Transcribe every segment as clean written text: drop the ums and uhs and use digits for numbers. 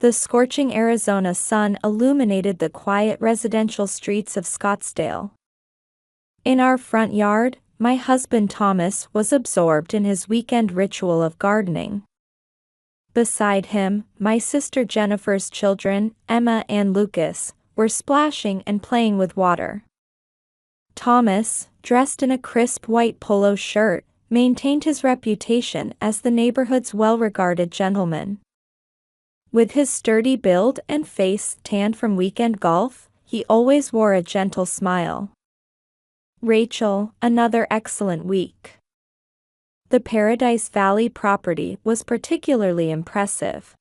The scorching Arizona sun illuminated the quiet residential streets of Scottsdale. In our front yard, my husband Thomas was absorbed in his weekend ritual of gardening. Beside him, my sister Jennifer's children, Emma and Lucas, were splashing and playing with water. Thomas, dressed in a crisp white polo shirt, maintained his reputation as the neighborhood's well-regarded gentleman. With his sturdy build and face tanned from weekend golf, he always wore a gentle smile. Rachel, another excellent week. The Paradise Valley property was particularly impressive.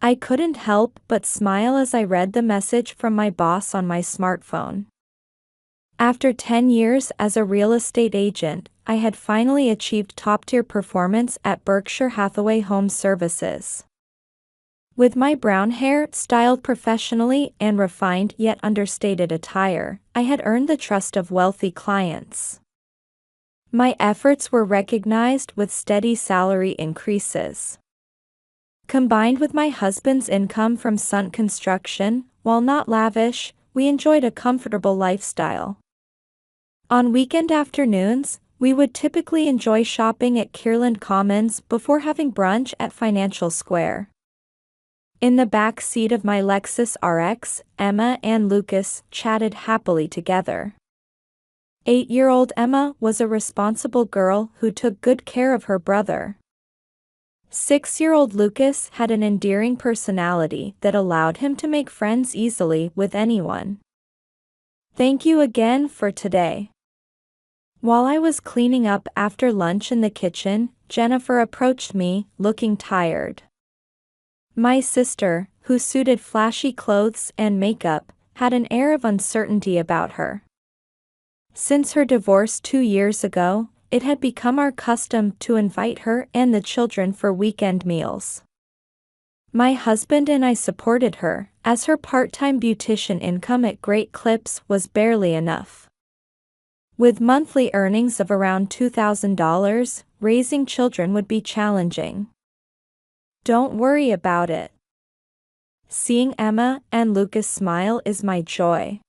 I couldn't help but smile as I read the message from my boss on my smartphone. After 10 years as a real estate agent, I had finally achieved top-tier performance at Berkshire Hathaway Home Services. With my brown hair styled professionally and refined yet understated attire, I had earned the trust of wealthy clients. My efforts were recognized with steady salary increases. Combined with my husband's income from stunt construction, while not lavish, we enjoyed a comfortable lifestyle. On weekend afternoons, we would typically enjoy shopping at Kierland Commons before having brunch at Financial Square. In the back seat of my Lexus RX, Emma and Lucas chatted happily together. 8-year-old Emma was a responsible girl who took good care of her brother. 6-year-old Lucas had an endearing personality that allowed him to make friends easily with anyone. Thank you again for today. While I was cleaning up after lunch in the kitchen, Jennifer approached me, looking tired. My sister, who suited flashy clothes and makeup, had an air of uncertainty about her. Since her divorce 2 years ago, it had become our custom to invite her and the children for weekend meals. My husband and I supported her, as her part-time beautician income at Great Clips was barely enough. With monthly earnings of around $2,000, raising children would be challenging. Don't worry about it. Seeing Emma and Lucas smile is my joy.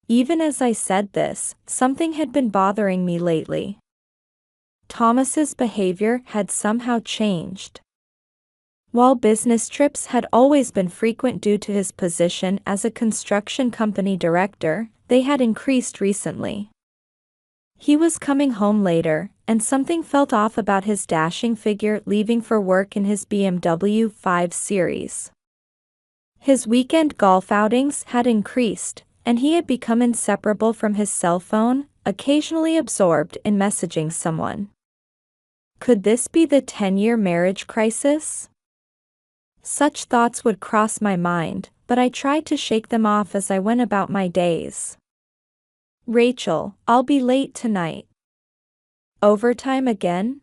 Even as I said this, something had been bothering me lately. Thomas's behavior had somehow changed. While business trips had always been frequent due to his position as a construction company director, they had increased recently. He was coming home later, and something felt off about his dashing figure leaving for work in his BMW 5 Series. His weekend golf outings had increased, and he had become inseparable from his cell phone, occasionally absorbed in messaging someone. Could this be the 10-year marriage crisis? Such thoughts would cross my mind, but I tried to shake them off as I went about my days. Rachel, I'll be late tonight. Overtime again?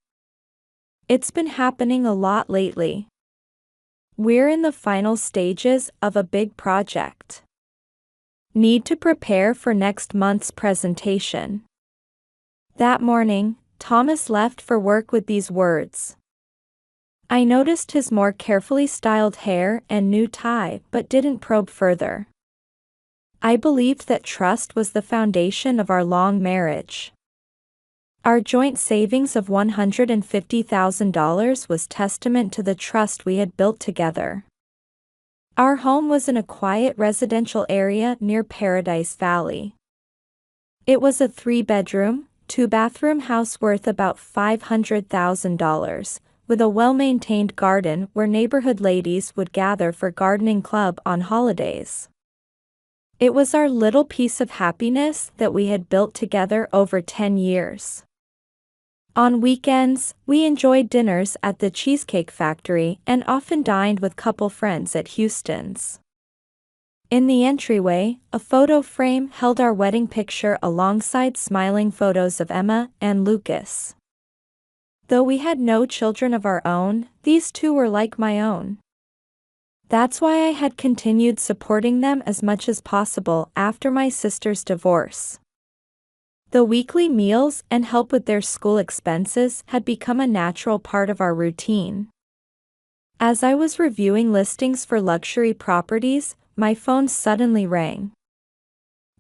It's been happening a lot lately. We're in the final stages of a big project. Need to prepare for next month's presentation. That morning, Thomas left for work with these words. I noticed his more carefully styled hair and new tie but didn't probe further. I believed that trust was the foundation of our long marriage. Our joint savings of $150,000 was testament to the trust we had built together. Our home was in a quiet residential area near Paradise Valley. It was a 3-bedroom, 2-bathroom house worth about $500,000, with a well-maintained garden where neighborhood ladies would gather for gardening club on holidays. It was our little piece of happiness that we had built together over 10 years. On weekends, we enjoyed dinners at the Cheesecake Factory and often dined with couple friends at Houston's. In the entryway, a photo frame held our wedding picture alongside smiling photos of Emma and Lucas. Though we had no children of our own, these two were like my own. That's why I had continued supporting them as much as possible after my sister's divorce. The weekly meals and help with their school expenses had become a natural part of our routine. As I was reviewing listings for luxury properties, my phone suddenly rang.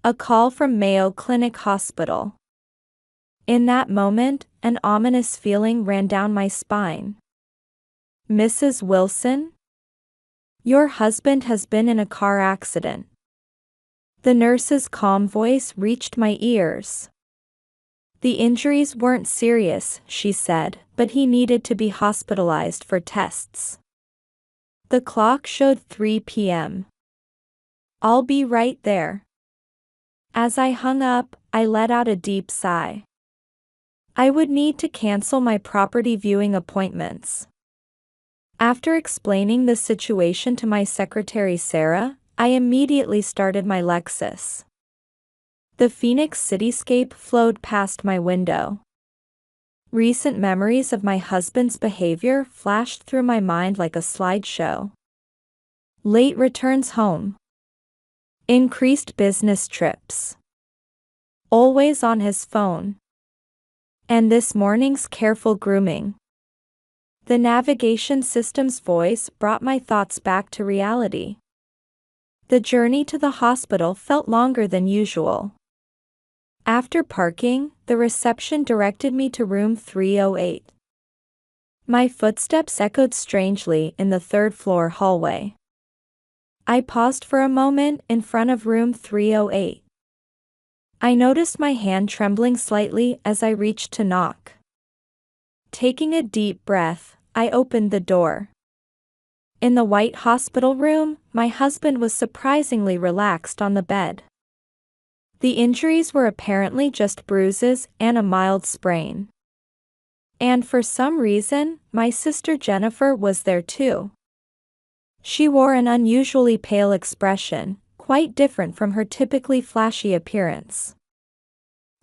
A call from Mayo Clinic Hospital. In that moment, an ominous feeling ran down my spine. "Mrs. Wilson? Your husband has been in a car accident." The nurse's calm voice reached my ears. "The injuries weren't serious," she said, "but he needed to be hospitalized for tests." The clock showed 3 p.m. "I'll be right there." As I hung up, I let out a deep sigh. I would need to cancel my property viewing appointments. After explaining the situation to my secretary Sarah, I immediately started my Lexus. The Phoenix cityscape flowed past my window. Recent memories of my husband's behavior flashed through my mind like a slideshow. Late returns home. Increased business trips. Always on his phone. And this morning's careful grooming. The navigation system's voice brought my thoughts back to reality. The journey to the hospital felt longer than usual. After parking, the reception directed me to room 308. My footsteps echoed strangely in the third-floor hallway. I paused for a moment in front of room 308. I noticed my hand trembling slightly as I reached to knock. Taking a deep breath, I opened the door. In the white hospital room, my husband was surprisingly relaxed on the bed. The injuries were apparently just bruises and a mild sprain. And for some reason, my sister Jennifer was there too. She wore an unusually pale expression, quite different from her typically flashy appearance.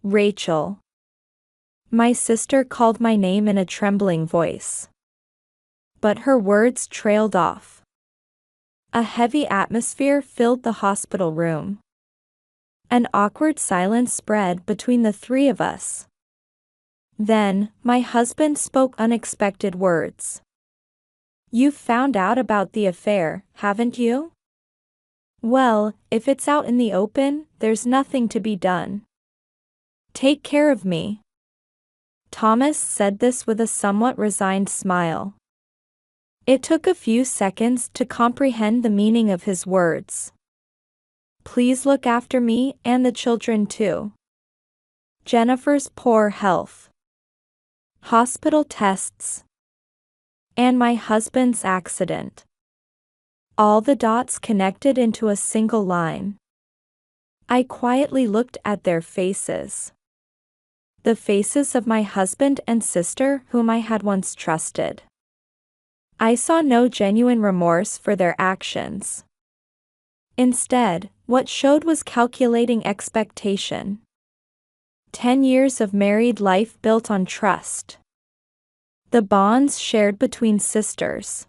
"Rachel." My sister called my name in a trembling voice. But her words trailed off. A heavy atmosphere filled the hospital room. An awkward silence spread between the three of us. Then, my husband spoke unexpected words. "You've found out about the affair, haven't you? Well, if it's out in the open, there's nothing to be done. Take care of me." Thomas said this with a somewhat resigned smile. It took a few seconds to comprehend the meaning of his words. Please look after me and the children too. Jennifer's poor health. Hospital tests. And my husband's accident. All the dots connected into a single line. I quietly looked at their faces. The faces of my husband and sister whom I had once trusted. I saw no genuine remorse for their actions. Instead, what showed was calculating expectation. 10 years of married life built on trust. The bonds shared between sisters.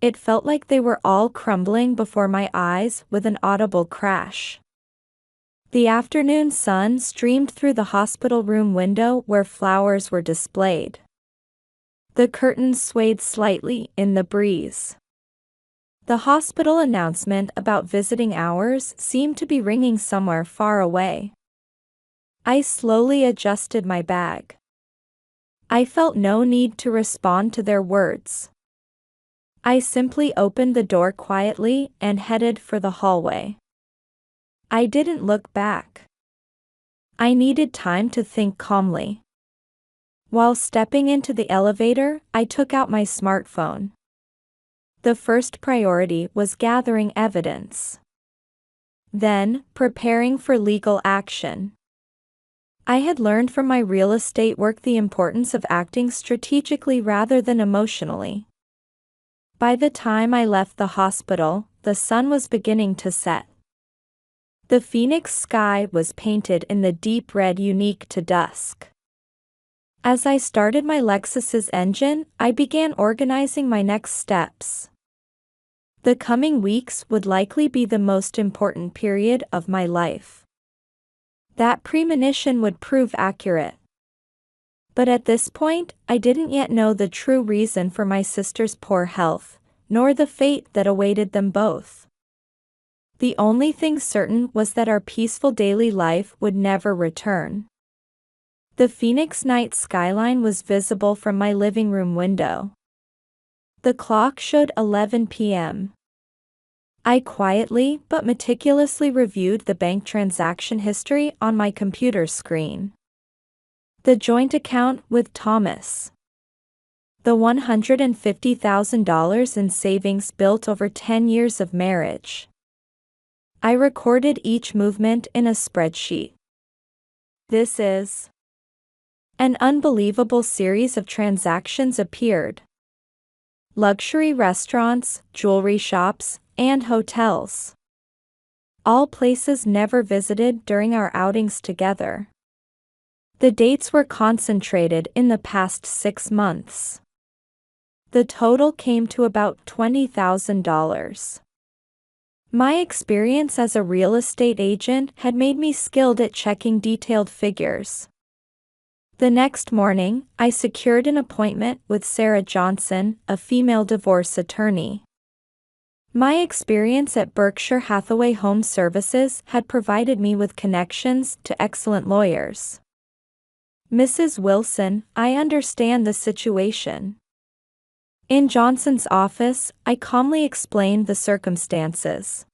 It felt like they were all crumbling before my eyes with an audible crash. The afternoon sun streamed through the hospital room window where flowers were displayed. The curtains swayed slightly in the breeze. The hospital announcement about visiting hours seemed to be ringing somewhere far away. I slowly adjusted my bag. I felt no need to respond to their words. I simply opened the door quietly and headed for the hallway. I didn't look back. I needed time to think calmly. While stepping into the elevator, I took out my smartphone. The first priority was gathering evidence. Then, preparing for legal action. I had learned from my real estate work the importance of acting strategically rather than emotionally. By the time I left the hospital, the sun was beginning to set. The Phoenix sky was painted in the deep red unique to dusk. As I started my Lexus's engine, I began organizing my next steps. The coming weeks would likely be the most important period of my life. That premonition would prove accurate. But at this point, I didn't yet know the true reason for my sister's poor health, nor the fate that awaited them both. The only thing certain was that our peaceful daily life would never return. The Phoenix night skyline was visible from my living room window. The clock showed 11 p.m. I quietly but meticulously reviewed the bank transaction history on my computer screen. The joint account with Thomas. The $150,000 in savings built over 10 years of marriage. I recorded each movement in a spreadsheet. This is an unbelievable series of transactions appeared. Luxury restaurants, jewelry shops, and hotels. All places never visited during our outings together. The dates were concentrated in the past 6 months. The total came to about $20,000. My experience as a real estate agent had made me skilled at checking detailed figures. The next morning, I secured an appointment with Sarah Johnson, a female divorce attorney. My experience at Berkshire Hathaway Home Services had provided me with connections to excellent lawyers. Mrs. Wilson, I understand the situation. In Johnson's office, I calmly explained the circumstances.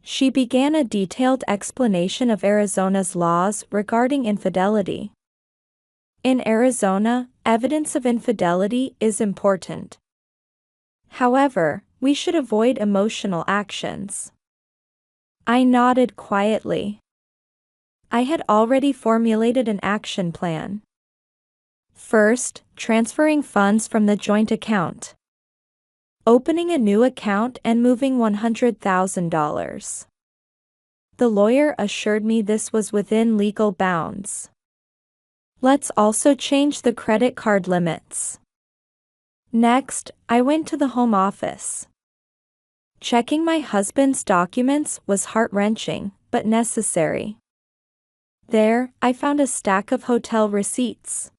She began a detailed explanation of Arizona's laws regarding infidelity. In Arizona, evidence of infidelity is important. However, we should avoid emotional actions. I nodded quietly. I had already formulated an action plan. First, transferring funds from the joint account. Opening a new account and moving $100,000. The lawyer assured me this was within legal bounds. Let's also change the credit card limits. Next, I went to the home office. Checking my husband's documents was heart-wrenching, but necessary. There, I found a stack of hotel receipts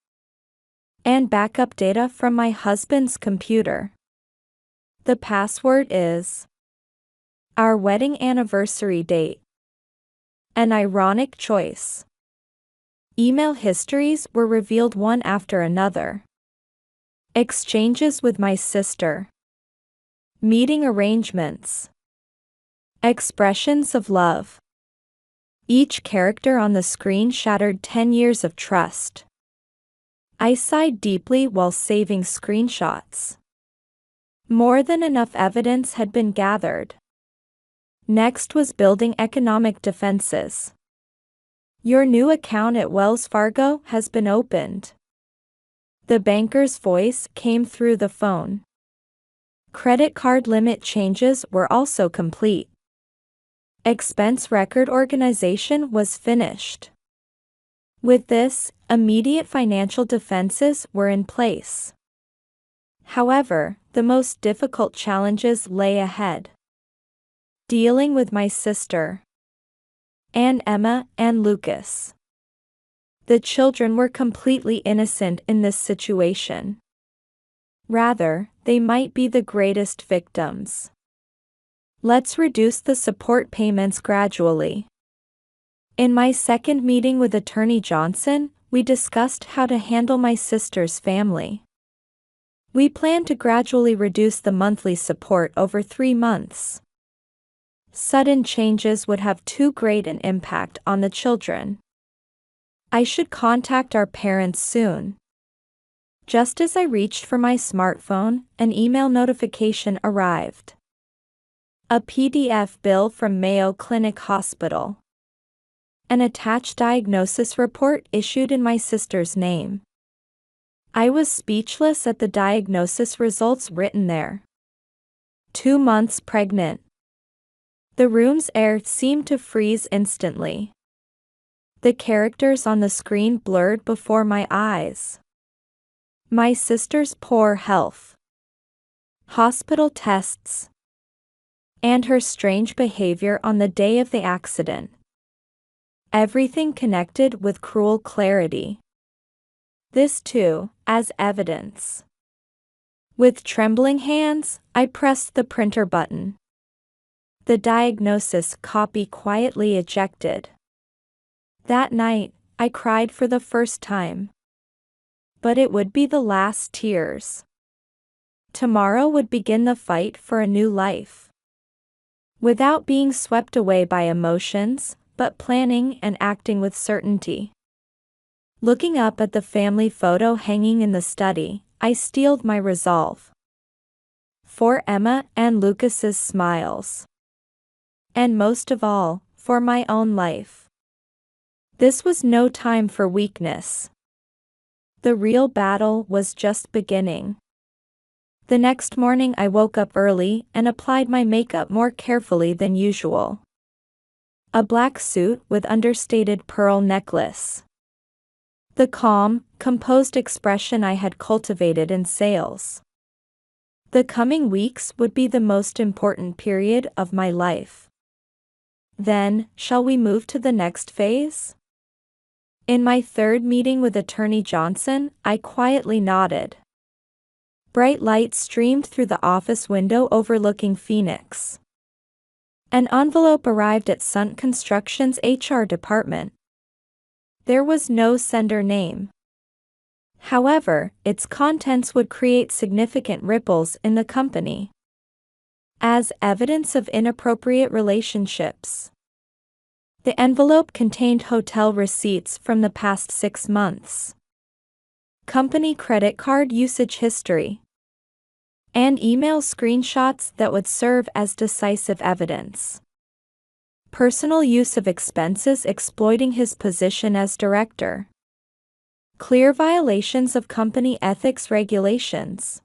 and backup data from my husband's computer. The password is our wedding anniversary date. An ironic choice. Email histories were revealed one after another. Exchanges with my sister. Meeting arrangements. Expressions of love. Each character on the screen shattered 10 years of trust. I sighed deeply while saving screenshots. More than enough evidence had been gathered. Next was building economic defenses. Your new account at Wells Fargo has been opened. The banker's voice came through the phone. Credit card limit changes were also complete. Expense record organization was finished. With this, immediate financial defenses were in place. However, the most difficult challenges lay ahead. Dealing with my sister, Anne, Emma, and Lucas. The children were completely innocent in this situation. Rather, they might be the greatest victims. Let's reduce the support payments gradually. In my second meeting with Attorney Johnson, we discussed how to handle my sister's family. We planned to gradually reduce the monthly support over 3 months. Sudden changes would have too great an impact on the children. I should contact our parents soon. Just as I reached for my smartphone, an email notification arrived. A PDF bill from Mayo Clinic Hospital. An attached diagnosis report issued in my sister's name. I was speechless at the diagnosis results written there. 2 months pregnant. The room's air seemed to freeze instantly. The characters on the screen blurred before my eyes. My sister's poor health. Hospital tests. And her strange behavior on the day of the accident. Everything connected with cruel clarity. This too, as evidence. With trembling hands, I pressed the printer button. The diagnosis copy quietly ejected. That night, I cried for the first time. But it would be the last tears. Tomorrow would begin the fight for a new life. Without being swept away by emotions, but planning and acting with certainty. Looking up at the family photo hanging in the study, I steeled my resolve. For Emma and Lucas's smiles. And most of all, for my own life. This was no time for weakness. The real battle was just beginning. The next morning I woke up early and applied my makeup more carefully than usual. A black suit with understated pearl necklace. The calm, composed expression I had cultivated in sales. The coming weeks would be the most important period of my life. Then, shall we move to the next phase? In my third meeting with Attorney Johnson, I quietly nodded. Bright light streamed through the office window overlooking Phoenix. An envelope arrived at Sunt Construction's HR department. There was no sender name. However, its contents would create significant ripples in the company. As evidence of inappropriate relationships. The envelope contained hotel receipts from the past 6 months. Company credit card usage history. And email screenshots that would serve as decisive evidence. Personal use of expenses exploiting his position as director. Clear violations of company ethics regulations.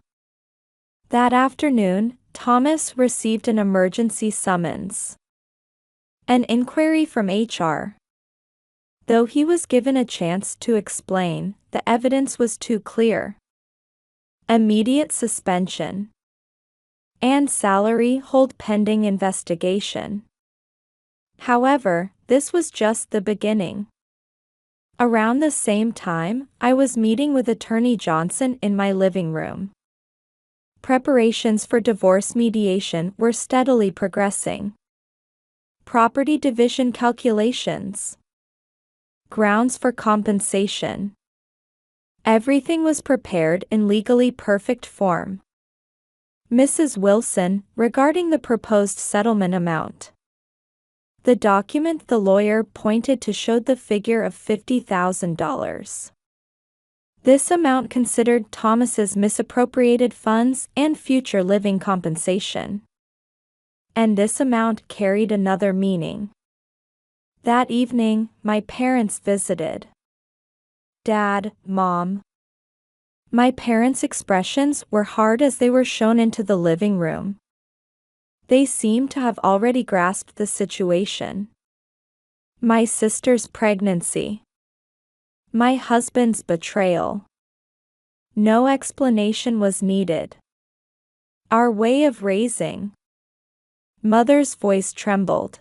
That afternoon, Thomas received an emergency summons. An inquiry from HR. Though he was given a chance to explain, the evidence was too clear. Immediate suspension. And salary hold pending investigation. However, this was just the beginning. Around the same time, I was meeting with Attorney Johnson in my living room. Preparations for divorce mediation were steadily progressing. Property division calculations. Grounds for compensation. Everything was prepared in legally perfect form. Mrs. Wilson, regarding the proposed settlement amount. The document the lawyer pointed to showed the figure of $50,000. This amount considered Thomas's misappropriated funds and future living compensation. And this amount carried another meaning. That evening, my parents visited. Dad, Mom. My parents' expressions were hard as they were shown into the living room. They seemed to have already grasped the situation. My sister's pregnancy. My husband's betrayal. No explanation was needed. Our way of raising. Mother's voice trembled.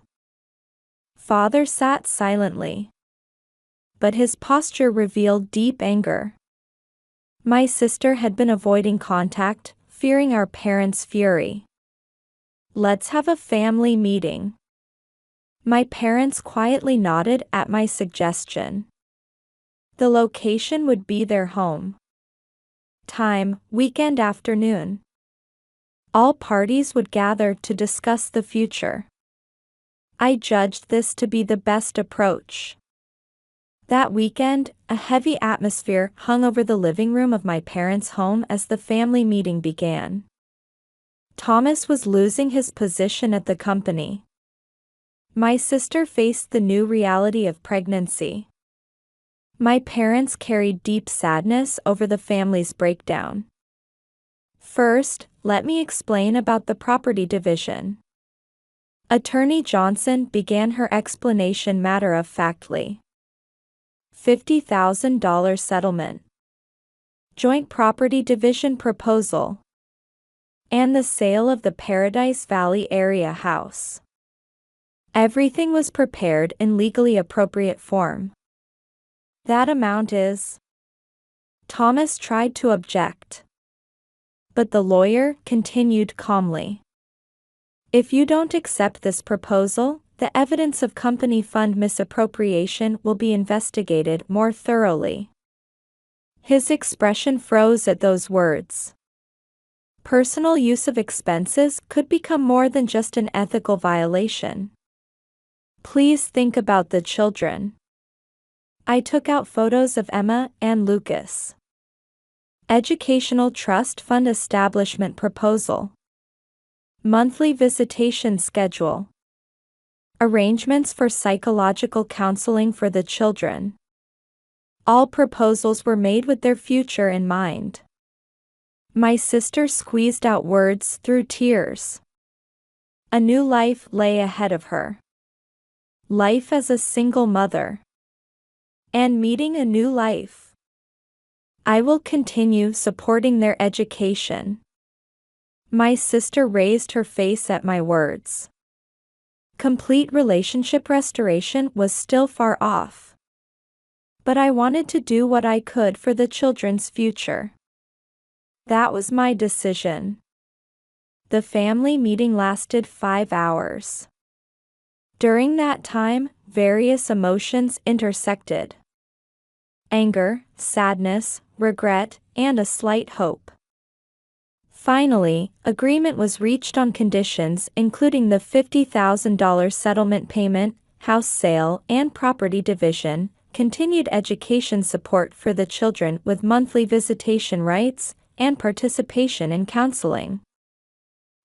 Father sat silently. But his posture revealed deep anger. My sister had been avoiding contact, fearing our parents' fury. Let's have a family meeting. My parents quietly nodded at my suggestion. The location would be their home. Time, weekend afternoon. All parties would gather to discuss the future. I judged this to be the best approach. That weekend, a heavy atmosphere hung over the living room of my parents' home as the family meeting began. Thomas was losing his position at the company. My sister faced the new reality of pregnancy. My parents carried deep sadness over the family's breakdown. First, let me explain about the property division. Attorney Johnson began her explanation matter-of-factly. $50,000 settlement. Joint property division proposal. And the sale of the Paradise Valley area house. Everything was prepared in legally appropriate form. That amount is Thomas tried to object, but the lawyer continued calmly. If you don't accept this proposal, the evidence of company fund misappropriation will be investigated more thoroughly. His expression froze at those words. Personal use of expenses could become more than just an ethical violation. Please think about the children. I took out photos of Emma and Lucas. Educational Trust Fund Establishment Proposal. Monthly visitation schedule. Arrangements for psychological counseling for the children. All proposals were made with their future in mind. My sister squeezed out words through tears. A new life lay ahead of her. Life as a single mother. And meeting a new life. I will continue supporting their education. My sister raised her face at my words. Complete relationship restoration was still far off. But I wanted to do what I could for the children's future. That was my decision. The family meeting lasted 5 hours. During that time, various emotions intersected. Anger, sadness, regret, and a slight hope. Finally, agreement was reached on conditions including the $50,000 settlement payment, house sale and property division, continued education support for the children with monthly visitation rights, and participation in counseling.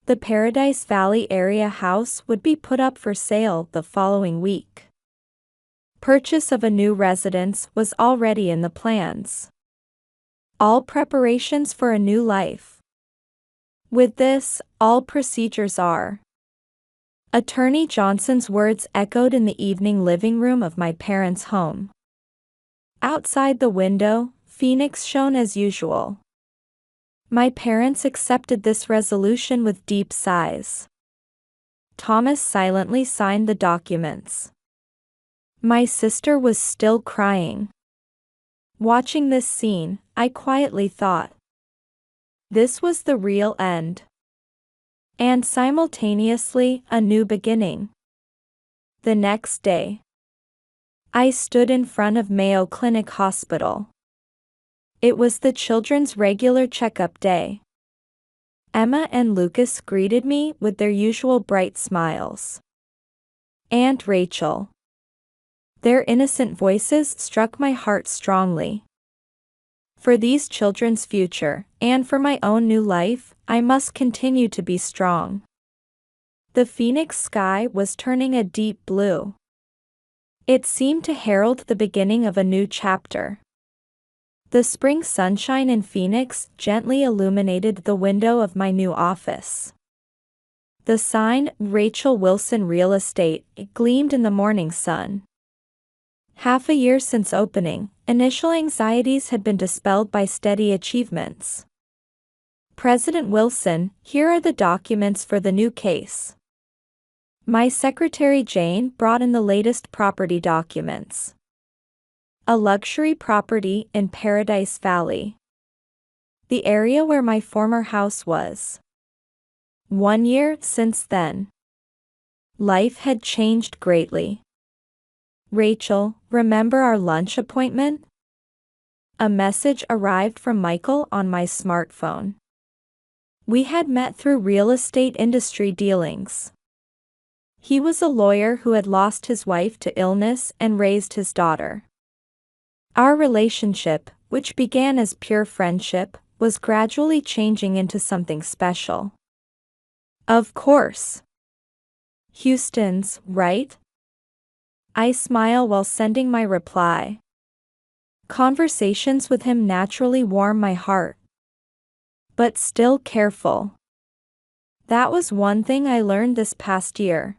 The Paradise Valley area house would be put up for sale the following week. Purchase of a new residence was already in the plans. All preparations for a new life. With this, all procedures are. Attorney Johnson's words echoed in the evening living room of my parents' home. Outside the window, Phoenix shone as usual. My parents accepted this resolution with deep sighs. Thomas silently signed the documents. My sister was still crying. Watching this scene, I quietly thought, this was the real end. And simultaneously, a new beginning. The next day, I stood in front of Mayo Clinic Hospital. It was the children's regular checkup day. Emma and Lucas greeted me with their usual bright smiles. Aunt Rachel. Their innocent voices struck my heart strongly. For these children's future, and for my own new life, I must continue to be strong. The Phoenix sky was turning a deep blue. It seemed to herald the beginning of a new chapter. The spring sunshine in Phoenix gently illuminated the window of my new office. The sign, Rachel Wilson Real Estate, gleamed in the morning sun. Half a year since opening, initial anxieties had been dispelled by steady achievements. President Wilson, here are the documents for the new case. My secretary Jane brought in the latest property documents. A luxury property in Paradise Valley. The area where my former house was. 1 year since then. Life had changed greatly. Rachel, remember our lunch appointment? A message arrived from Michael on my smartphone. We had met through real estate industry dealings. He was a lawyer who had lost his wife to illness and raised his daughter. Our relationship, which began as pure friendship, was gradually changing into something special. Of course. Houston's, right? I smile while sending my reply. Conversations with him naturally warm my heart. But still careful. That was one thing I learned this past year.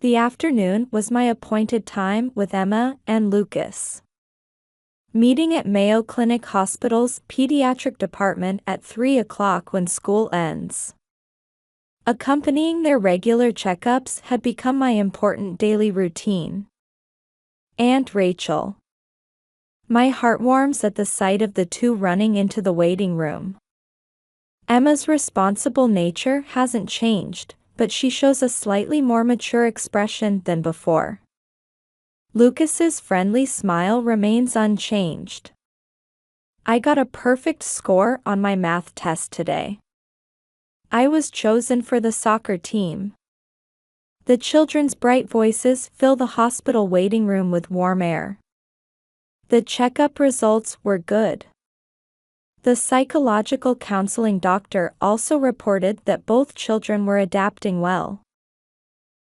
The afternoon was my appointed time with Emma and Lucas. Meeting at Mayo Clinic Hospital's pediatric department at 3 o'clock when school ends. Accompanying their regular checkups had become my important daily routine. Aunt Rachel. My heart warms at the sight of the two running into the waiting room. Emma's responsible nature hasn't changed, but she shows a slightly more mature expression than before. Lucas's friendly smile remains unchanged. I got a perfect score on my math test today. I was chosen for the soccer team. The children's bright voices fill the hospital waiting room with warm air. The checkup results were good. The psychological counseling doctor also reported that both children were adapting well.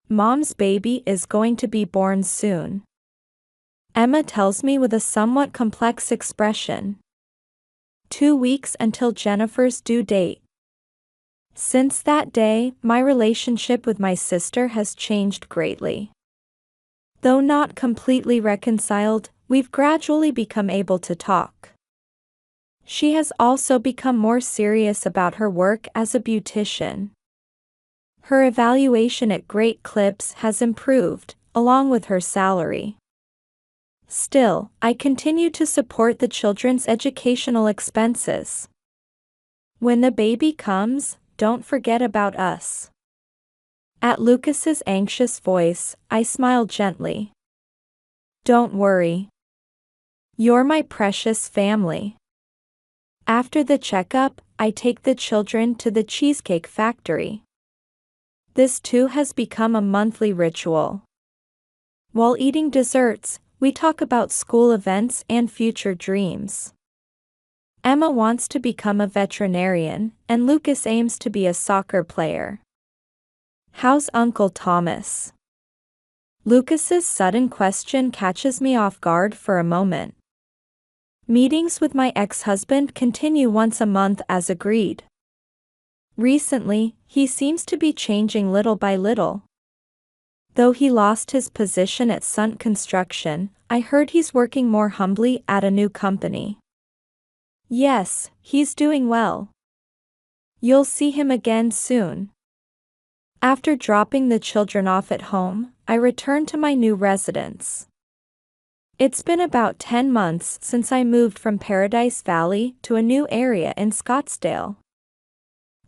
Mom's baby is going to be born soon. Emma tells me with a somewhat complex expression. 2 weeks until Jennifer's due date. Since that day, my relationship with my sister has changed greatly. Though not completely reconciled, we've gradually become able to talk. She has also become more serious about her work as a beautician. Her evaluation at Great Clips has improved, along with her salary. Still, I continue to support the children's educational expenses. When the baby comes, don't forget about us. At Lucas's anxious voice, I smiled gently. Don't worry. You're my precious family. After the checkup, I take the children to the Cheesecake Factory. This too has become a monthly ritual. While eating desserts, we talk about school events and future dreams. Emma wants to become a veterinarian, and Lucas aims to be a soccer player. How's Uncle Thomas? Lucas's sudden question catches me off guard for a moment. Meetings with my ex-husband continue once a month as agreed. Recently, he seems to be changing little by little. Though he lost his position at Sunt Construction, I heard he's working more humbly at a new company. Yes, he's doing well. You'll see him again soon. After dropping the children off at home, I return to my new residence. It's been about 10 months since I moved from Paradise Valley to a new area in Scottsdale.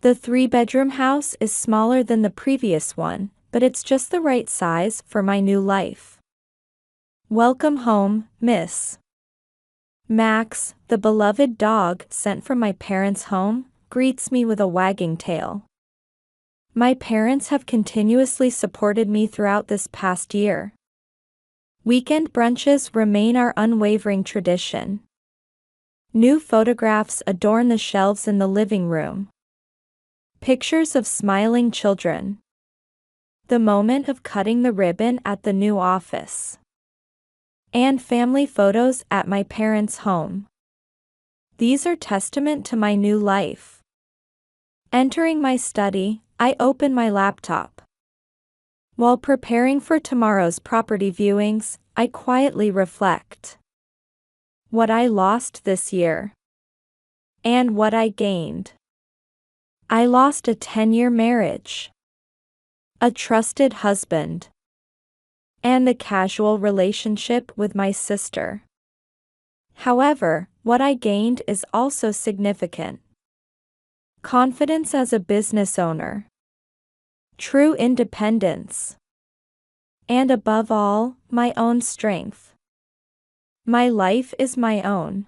The 3-bedroom house is smaller than the previous one, but it's just the right size for my new life. Welcome home, Miss. Max, the beloved dog sent from my parents' home, greets me with a wagging tail. My parents have continuously supported me throughout this past year. Weekend brunches remain our unwavering tradition. New photographs adorn the shelves in the living room. Pictures of smiling children. The moment of cutting the ribbon at the new office. And family photos at my parents' home. These are testament to my new life. Entering my study, I open my laptop. While preparing for tomorrow's property viewings, I quietly reflect. What I lost this year. And what I gained. I lost a 10-year marriage. A trusted husband. And a casual relationship with my sister. However, what I gained is also significant. Confidence as a business owner. True independence. And above all, my own strength. My life is my own.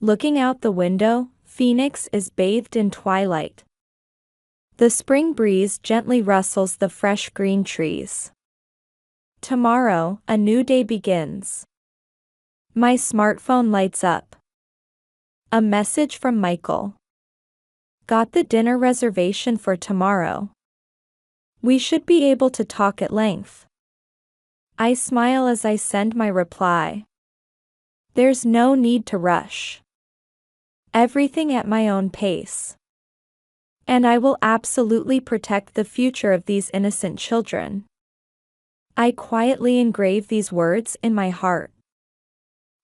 Looking out the window, Phoenix is bathed in twilight. The spring breeze gently rustles the fresh green trees. Tomorrow, a new day begins. My smartphone lights up. A message from Michael. Got the dinner reservation for tomorrow. We should be able to talk at length. I smile as I send my reply. There's no need to rush. Everything at my own pace. And I will absolutely protect the future of these innocent children. I quietly engrave these words in my heart.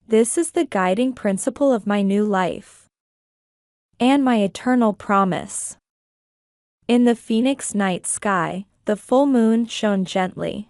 This is the guiding principle of my new life. And my eternal promise. In the Phoenix night sky, the full moon shone gently.